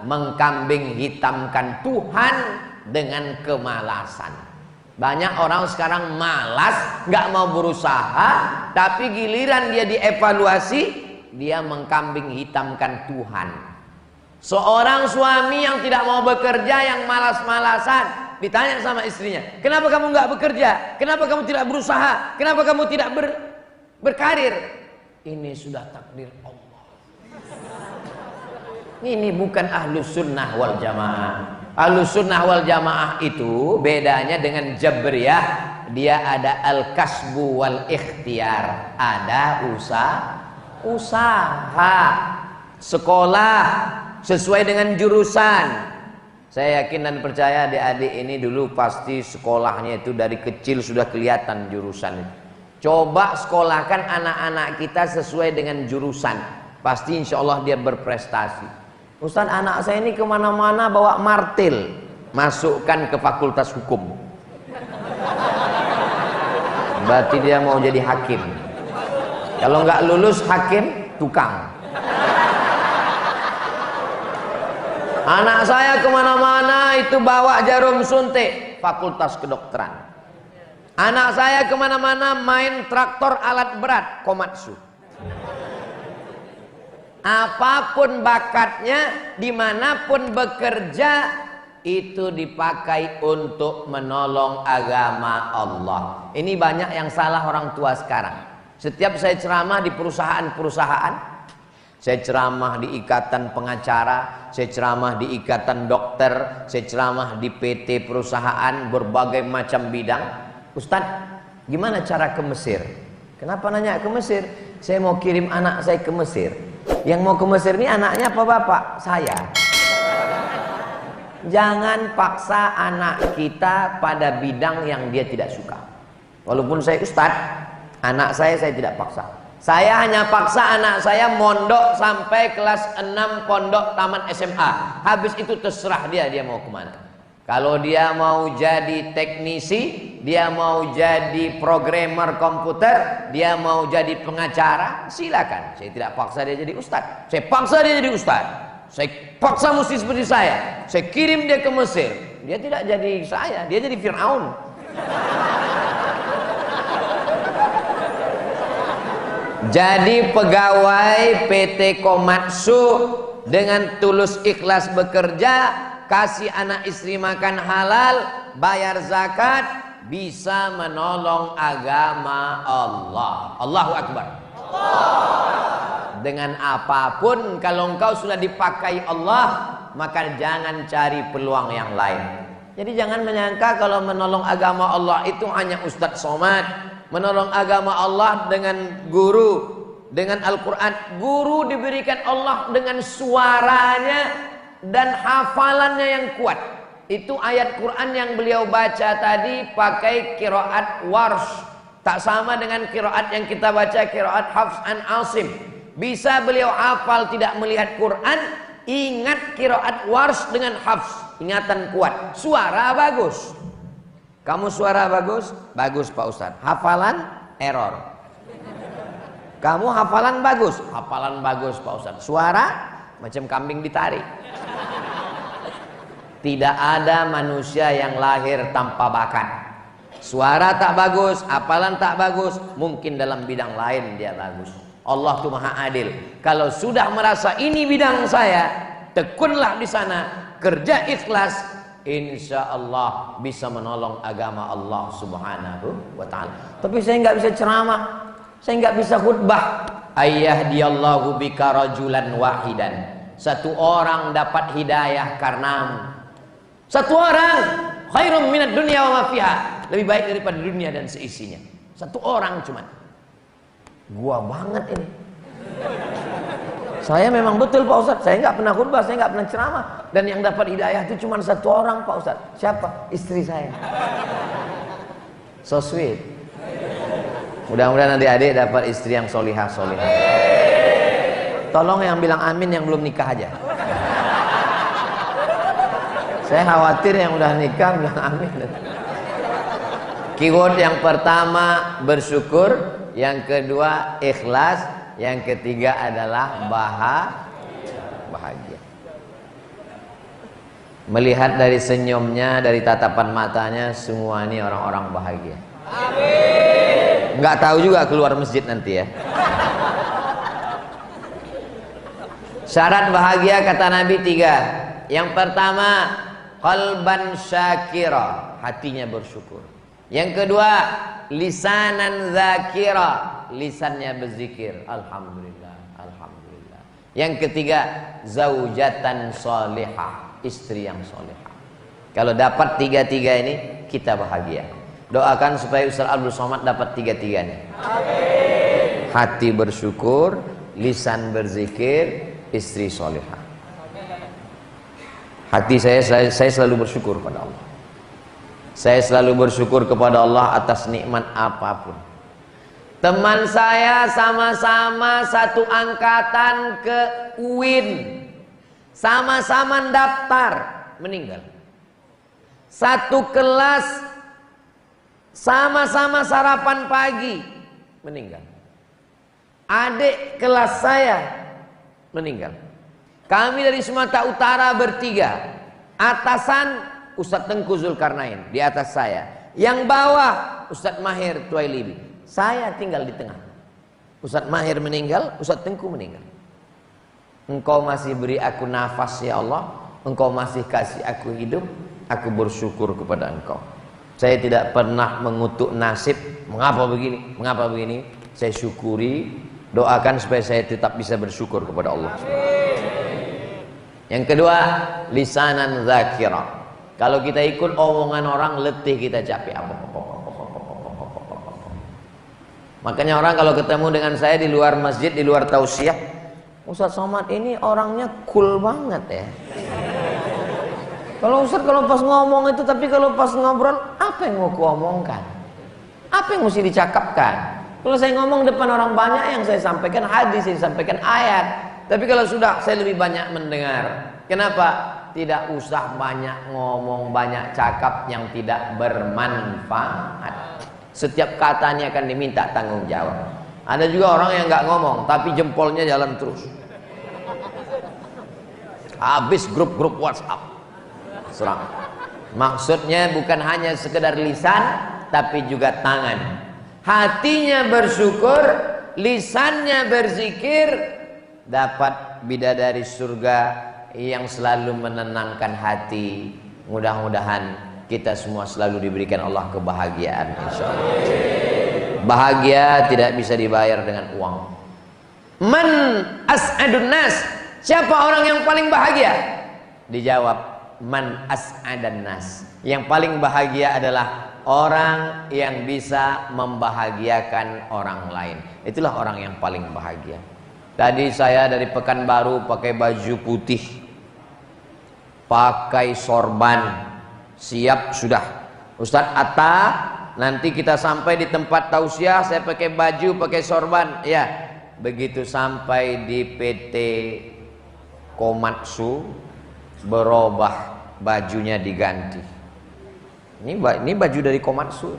mengkambing hitamkan Tuhan dengan kemalasan. Banyak orang sekarang malas, nggak mau berusaha, tapi giliran dia dievaluasi, dia mengkambing hitamkan Tuhan. Seorang suami yang tidak mau bekerja, yang malas-malasan, ditanya sama istrinya, kenapa kamu nggak bekerja? Kenapa kamu tidak berusaha? Kenapa kamu tidak berkarir? Ini sudah takdir Allah. Ini bukan ahlus sunnah wal jamaah. Ahlus sunnah wal jamaah itu bedanya dengan Jabriyah. Dia ada al-kasbu wal ikhtiar. Ada usaha, sekolah sesuai dengan jurusan. Saya yakin dan percaya adik-adik ini dulu pasti sekolahnya itu dari kecil sudah kelihatan jurusan. Coba sekolahkan anak-anak kita sesuai dengan jurusan. pasti insya Allah dia berprestasi. Ustaz, anak saya ini kemana-mana bawa martil, masukkan ke fakultas hukum. Berarti dia mau jadi hakim. Kalau nggak lulus hakim, tukang. Anak saya kemana-mana itu bawa jarum suntik, fakultas kedokteran. Anak saya kemana-mana main traktor alat berat, komatsu. Apapun bakatnya, dimanapun bekerja, itu dipakai untuk menolong agama Allah. Ini banyak yang salah orang tua sekarang. Setiap saya ceramah di perusahaan-perusahaan, saya ceramah di ikatan pengacara, saya ceramah di ikatan dokter, saya ceramah di PT perusahaan, berbagai macam bidang. Ustadz, gimana cara ke Mesir? Kenapa nanya ke Mesir? Saya mau kirim anak saya ke Mesir. Yang mau ke Mesir ini anaknya apa bapak? Saya. Jangan paksa anak kita pada bidang yang dia tidak suka. Walaupun saya ustadz, anak saya tidak paksa. Saya hanya paksa anak saya mondok sampai kelas 6 pondok tamat SMA. Habis itu terserah dia mau kemana. Kalau dia mau jadi teknisi, dia mau jadi programmer komputer, dia mau jadi pengacara, silakan. Saya tidak paksa dia jadi ustadz. Saya paksa dia jadi ustadz. Saya paksa mesti seperti saya. Saya kirim dia ke Mesir. Dia tidak jadi saya, dia jadi Fir'aun. Jadi pegawai PT Komatsu dengan tulus ikhlas bekerja, kasih anak istri makan halal, bayar zakat, bisa menolong agama Allah. Allahu Akbar. Dengan apapun, kalau engkau sudah dipakai Allah, maka jangan cari peluang yang lain. Jadi jangan menyangka kalau menolong agama Allah itu hanya Ustadz Somad. Menolong agama Allah dengan guru, dengan Al-Quran. Guru diberikan Allah dengan suaranya dan hafalannya yang kuat. Itu ayat Quran yang beliau baca tadi pakai qiraat Warsh. Tak sama dengan qiraat yang kita baca, qiraat Hafs an Asim. Bisa beliau hafal tidak melihat Quran, ingat qiraat Warsh dengan Hafs. Ingatan kuat, suara bagus. Kamu suara bagus? Bagus Pak Ustadz. Hafalan? Error. Kamu hafalan bagus? Hafalan bagus Pak Ustadz. Suara? Macam kambing ditarik. Tidak ada manusia yang lahir tanpa bakat. Suara tak bagus, hafalan tak bagus, mungkin dalam bidang lain dia bagus. Allah itu maha adil. Kalau sudah merasa ini bidang saya, tekunlah di sana, kerja ikhlas, insya Allah bisa menolong agama Allah Subhanahu wa ta'ala. Tapi saya nggak bisa ceramah, saya nggak bisa khutbah. Ayyahdiyallahu bika rajulan wahidan. Satu orang dapat hidayah karenamu. Satu orang khairum minad dunya wa ma fiha. Lebih baik daripada dunia dan seisinya. Satu orang cuman. Gua banget ini. Saya memang betul Pak Ustadz, saya nggak pernah khutbah, saya nggak pernah ceramah, dan yang dapat hidayah itu cuma satu orang Pak Ustadz. Siapa? Istri saya. So sweet. Mudah-mudahan nanti adik dapat istri yang solihah. Tolong yang bilang amin yang belum nikah aja. Saya khawatir yang udah nikah bilang amin. Keyword yang pertama bersyukur, yang kedua ikhlas, yang ketiga adalah bahagia. Melihat dari senyumnya, dari tatapan matanya, semua ini orang-orang bahagia. Amin. Nggak tahu juga keluar masjid nanti ya. Syarat bahagia kata Nabi 3. Yang pertama, qalban syakira, hatinya bersyukur. Yang kedua, lisanan zakira, lisannya berzikir, alhamdulillah, alhamdulillah. Yang ketiga, zaujatan solihah, istri yang solihah. Kalau dapat tiga-tiga ini, kita bahagia. Doakan supaya Ustaz Abdul Somad dapat tiga-tiganya. Amin. Hati bersyukur, lisan berzikir, istri solihah. Hati saya selalu bersyukur pada Allah. Saya selalu bersyukur kepada Allah atas nikmat apapun. Teman saya sama-sama satu angkatan ke UIN, sama-sama daftar, meninggal. Satu kelas, sama-sama sarapan pagi, meninggal. Adik kelas saya meninggal. Kami dari Sumatera Utara bertiga. Atasan Ustadz Tengku Zulkarnain di atas saya. Yang bawah Ustadz Mahir Tuailibi. Saya tinggal di tengah. Ustadz Mahir meninggal, Ustadz Tengku meninggal. Engkau masih beri aku nafas ya Allah, Engkau masih kasih aku hidup, aku bersyukur kepada Engkau. Saya tidak pernah mengutuk nasib, mengapa begini, saya syukuri, doakan supaya saya tetap bisa bersyukur kepada Allah. Yang kedua, lisanan zakira. Kalau kita ikut omongan orang, letih kita capek. Makanya orang kalau ketemu dengan saya di luar masjid, di luar tausiah, Ustadz Somad ini orangnya cool banget ya. Kalau Ustadz kalau pas ngomong itu, tapi kalau pas ngobrol, apa yang mau kuomongkan? Apa yang mesti dicakapkan? Kalau saya ngomong depan orang banyak, yang saya sampaikan hadis, saya sampaikan ayat. Tapi kalau sudah, saya lebih banyak mendengar. Kenapa? Tidak usah banyak ngomong, banyak cakap yang tidak bermanfaat. Setiap katanya akan diminta tanggung jawab. Ada juga orang yang nggak ngomong, tapi jempolnya jalan terus. Habis grup-grup WhatsApp, serang. Maksudnya bukan hanya sekedar lisan, tapi juga tangan. Hatinya bersyukur, lisannya berzikir, dapat bidadari surga yang selalu menenangkan hati. Mudah-mudahan kita semua selalu diberikan Allah kebahagiaan, insyaallah. Bahagia tidak bisa dibayar dengan uang. Man as'adun nas, siapa orang yang paling bahagia? Dijawab, man as'adan nas. Yang paling bahagia adalah orang yang bisa membahagiakan orang lain. Itulah orang yang paling bahagia. Tadi saya dari Pekanbaru pakai baju putih, pakai sorban, siap sudah. Ustadz Atta, nanti kita sampai di tempat tausiah, saya pakai baju, pakai sorban. Ya, begitu sampai di PT Komatsu, berubah, bajunya diganti. Ini baju dari Komatsu.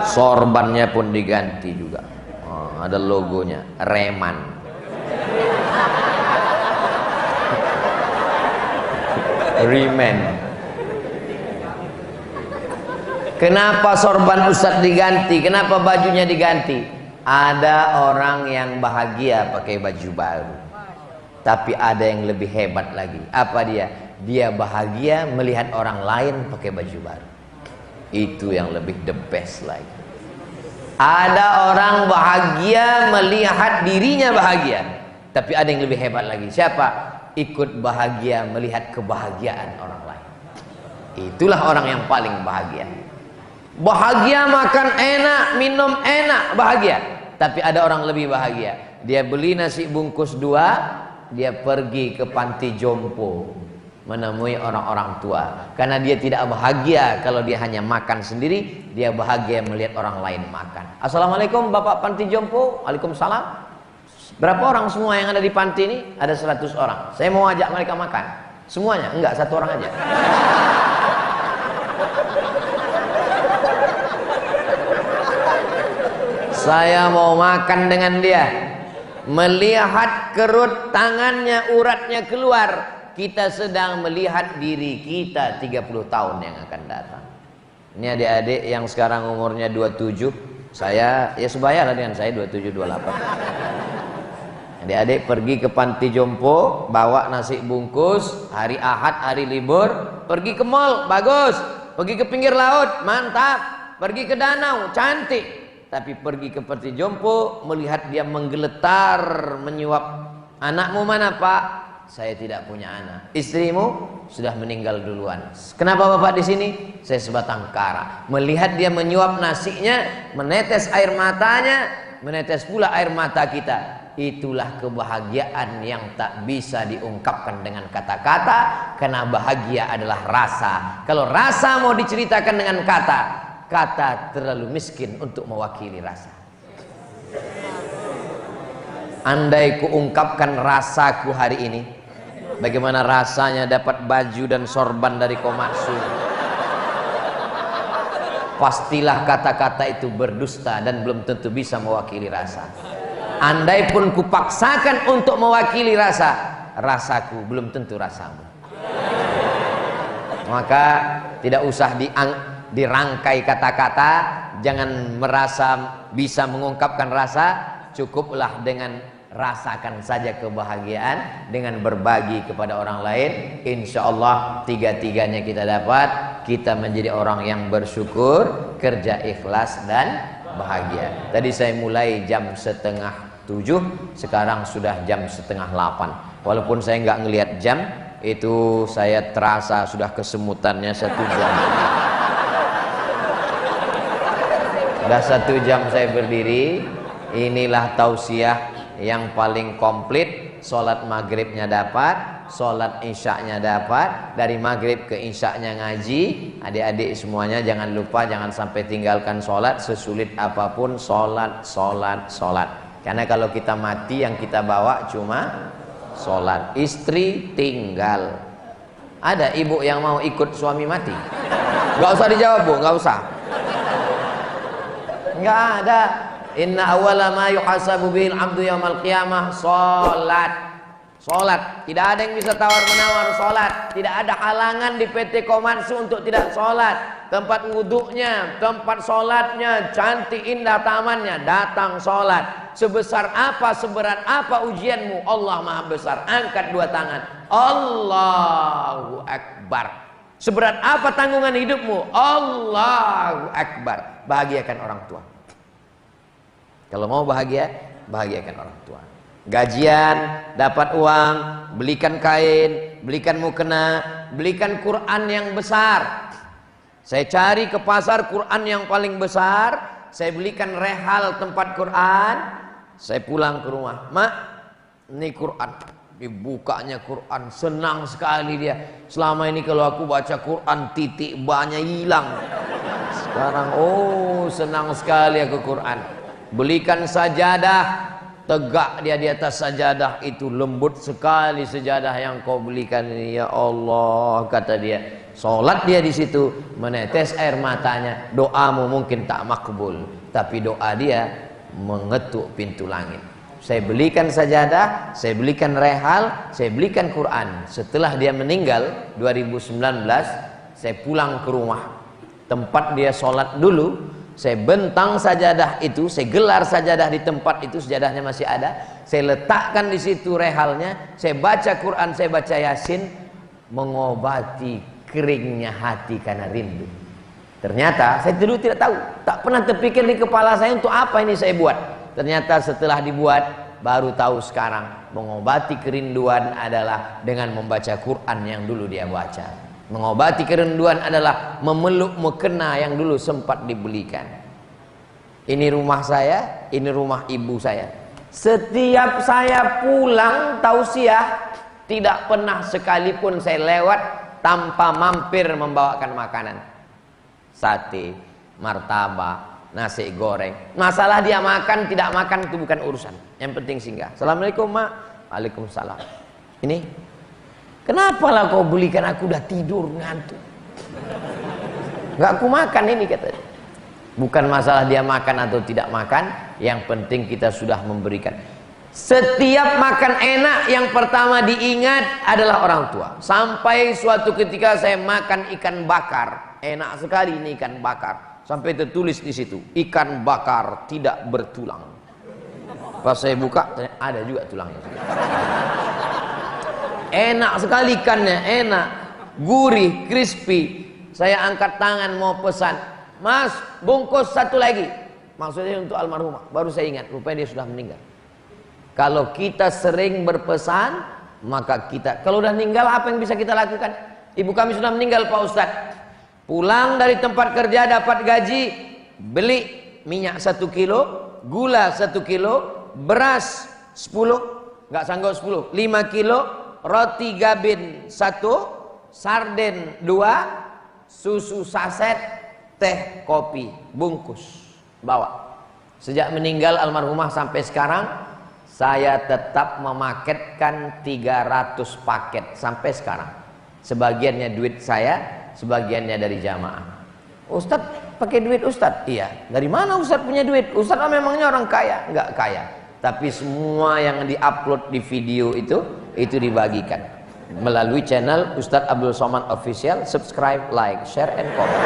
Sorbannya pun diganti juga. Oh, ada logonya, Reman. Reman. Kenapa sorban Ustadz diganti? Kenapa bajunya diganti? Ada orang yang bahagia pakai baju baru, tapi ada yang lebih hebat lagi. Apa dia? Dia bahagia melihat orang lain pakai baju baru. Itu yang lebih the best lagi. Ada orang bahagia melihat dirinya bahagia, tapi ada yang lebih hebat lagi. Siapa? Ikut bahagia melihat kebahagiaan orang lain. Itulah orang yang paling bahagia. Bahagia makan enak, minum enak, bahagia. Tapi ada orang lebih bahagia. Dia beli nasi bungkus 2, dia pergi ke panti jompo menemui orang-orang tua. Karena dia tidak bahagia kalau dia hanya makan sendiri, dia bahagia melihat orang lain makan. Assalamualaikum Bapak panti jompo. Waalaikumsalam. Berapa orang semua yang ada di panti ini? Ada 100 orang. Saya mau ajak mereka makan. Semuanya? Enggak, 1 orang aja. Saya mau makan dengan dia. Melihat kerut tangannya, uratnya keluar, kita sedang melihat diri kita 30 tahun yang akan datang. Ini adik-adik yang sekarang umurnya 27. Saya ya sebaya lah dengan saya, 27, 28. Adik-adik pergi ke panti jompo, bawa nasi bungkus, hari Ahad, hari libur, pergi ke mall, bagus. Pergi ke pinggir laut, mantap. Pergi ke danau, cantik. Tapi pergi ke panti jompo, melihat dia menggeletar, menyuap. Anakmu mana Pak? Saya tidak punya anak. Istrimu sudah meninggal duluan. Kenapa Bapak di sini? Saya sebatang kara. Melihat dia menyuap nasinya, menetes air matanya, menetes pula air mata kita. Itulah kebahagiaan yang tak bisa diungkapkan dengan kata-kata, karena bahagia adalah rasa. Kalau rasa mau diceritakan dengan kata, kata terlalu miskin untuk mewakili rasa. Andai kuungkapkan rasaku hari ini, bagaimana rasanya dapat baju dan sorban dari Komatsu, pastilah kata-kata itu berdusta dan belum tentu bisa mewakili rasa. Andai pun kupaksakan untuk mewakili rasa, rasaku belum tentu rasamu. Maka tidak usah dirangkai kata-kata, jangan merasa bisa mengungkapkan rasa. Cukuplah dengan rasakan saja kebahagiaan dengan berbagi kepada orang lain. Insya Allah tiga-tiganya kita dapat. Kita menjadi orang yang bersyukur, kerja ikhlas dan bahagia. Tadi saya mulai jam 6:30, sekarang sudah jam 7:30. Walaupun saya nggak ngelihat jam, itu saya terasa sudah kesemutannya 1 jam. Sudah 1 jam saya berdiri. Inilah tausiah yang paling komplit. Sholat maghribnya dapat, sholat isyaknya dapat, dari maghrib ke isyaknya ngaji. Adik-adik semuanya jangan lupa, jangan sampai tinggalkan sholat. Sesulit apapun sholat, sholat, sholat. Karena kalau kita mati yang kita bawa cuma sholat. Istri tinggal. Ada ibu yang mau ikut suami mati? Gak usah dijawab bu, gak usah. Gak ada. Inna awwala ma yuhasabu bihil abdu yaumal qiyamah sholat. Sholat. Tidak ada yang bisa tawar-menawar sholat. Tidak ada halangan di PT Komatsu untuk tidak sholat. Tempat wuduknya, tempat sholatnya cantik, indah tamannya. Datang sholat. Sebesar apa, seberat apa ujianmu, Allah maha besar. Angkat 2 tangan, Allahu Akbar. Seberat apa tanggungan hidupmu, Allahu Akbar. Bahagiakan orang tua. Kalau mau bahagia, bahagiakan orang tua. Gajian, dapat uang, belikan kain, belikan mukena, belikan Quran yang besar. Saya cari ke pasar Quran yang paling besar, saya belikan rehal tempat Quran. Saya pulang ke rumah, mak, ini Quran. Dibukanya Quran, senang sekali dia. Selama ini kalau aku baca Quran, titik banyak hilang. Sekarang, oh senang sekali aku Quran. Belikan sajadah, tegak dia di atas sajadah itu, lembut sekali sajadah yang kau belikan ini, ya Allah, kata dia. Sholat dia di situ, menetes air matanya. Doamu mungkin tak makbul, tapi doa dia mengetuk pintu langit. Saya belikan sajadah, saya belikan rehal, saya belikan Quran. Setelah dia meninggal 2019, saya pulang ke rumah tempat dia sholat dulu. Saya bentang sajadah itu, saya gelar sajadah di tempat itu, sajadahnya masih ada. Saya letakkan di situ rehalnya, saya baca Quran, saya baca Yasin, mengobati keringnya hati karena rindu. Ternyata saya dulu tidak tahu, tak pernah terpikir di kepala saya untuk apa ini saya buat. Ternyata setelah dibuat, baru tahu sekarang, mengobati kerinduan adalah dengan membaca Quran yang dulu dia baca. Mengobati kerinduan adalah memeluk mukena yang dulu sempat dibelikan. Ini rumah saya, ini rumah ibu saya. Setiap saya pulang tausiah, tidak pernah sekalipun saya lewat tanpa mampir membawakan makanan. Sate, martabak, nasi goreng. Masalah dia makan tidak makan itu bukan urusan. Yang penting singgah. Assalamualaikum mak. Waalaikumsalam. Ini kenapa lah kau belikan, aku udah tidur ngantuk. Gak aku makan ini katanya. Bukan masalah dia makan atau tidak makan, yang penting kita sudah memberikan. Setiap makan enak yang pertama diingat adalah orang tua. Sampai suatu ketika saya makan ikan bakar, enak sekali ini ikan bakar. Sampai tertulis di situ, ikan bakar tidak bertulang. Pas saya buka, ada juga tulangnya. Enak sekali ikannya, enak, gurih, crispy. Saya angkat tangan mau pesan, mas bungkus 1 lagi. Maksudnya untuk almarhumah. Baru saya ingat, rupanya dia sudah meninggal. Kalau kita sering berpesan, maka kita, kalau udah meninggal apa yang bisa kita lakukan? Ibu kami sudah meninggal Pak Ustadz. Pulang dari tempat kerja dapat gaji, beli minyak 1 kilo, gula 1 kilo, beras 10, nggak sanggup 10, 5 kilo, roti gabin 1, sarden 2, susu saset teh, kopi, bungkus, bawa. Sejak meninggal almarhumah sampai sekarang, saya tetap memaketkan 300 paket sampai sekarang. Sebagiannya duit saya, sebagiannya dari jamaah. Ustadz pakai duit Ustadz? Iya. Dari mana Ustadz punya duit? Ustadz memangnya orang kaya? Enggak kaya. Tapi semua yang diupload di video itu dibagikan melalui channel Ustadz Abdul Somad Official. Subscribe, like, share, and comment.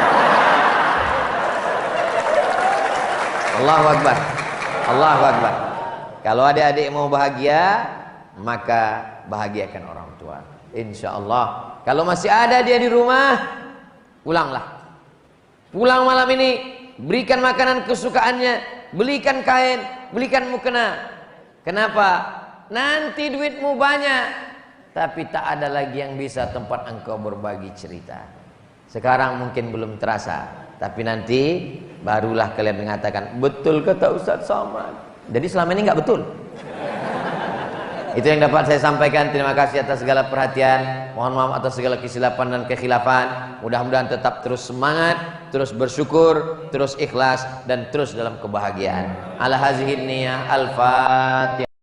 Allahu Akbar. Allahu Akbar. Kalau adik-adik mau bahagia, maka bahagiakan orang tua. Insya Allah. Kalau masih ada dia di rumah, pulanglah. Pulang malam ini, berikan makanan kesukaannya, belikan kain, belikan mukena. Kenapa? Nanti duitmu banyak, tapi tak ada lagi yang bisa tempat engkau berbagi cerita. Sekarang mungkin belum terasa, tapi nanti barulah kalian mengatakan, betul kata Ustadz Somad. Jadi selama ini nggak betul. Itu yang dapat saya sampaikan. Terima kasih atas segala perhatian. Mohon maaf atas segala kesilapan dan kekhilafan. Mudah-mudahan tetap terus semangat, terus bersyukur, terus ikhlas, dan terus dalam kebahagiaan. Ala hazihin niyah. Al-Fatihah.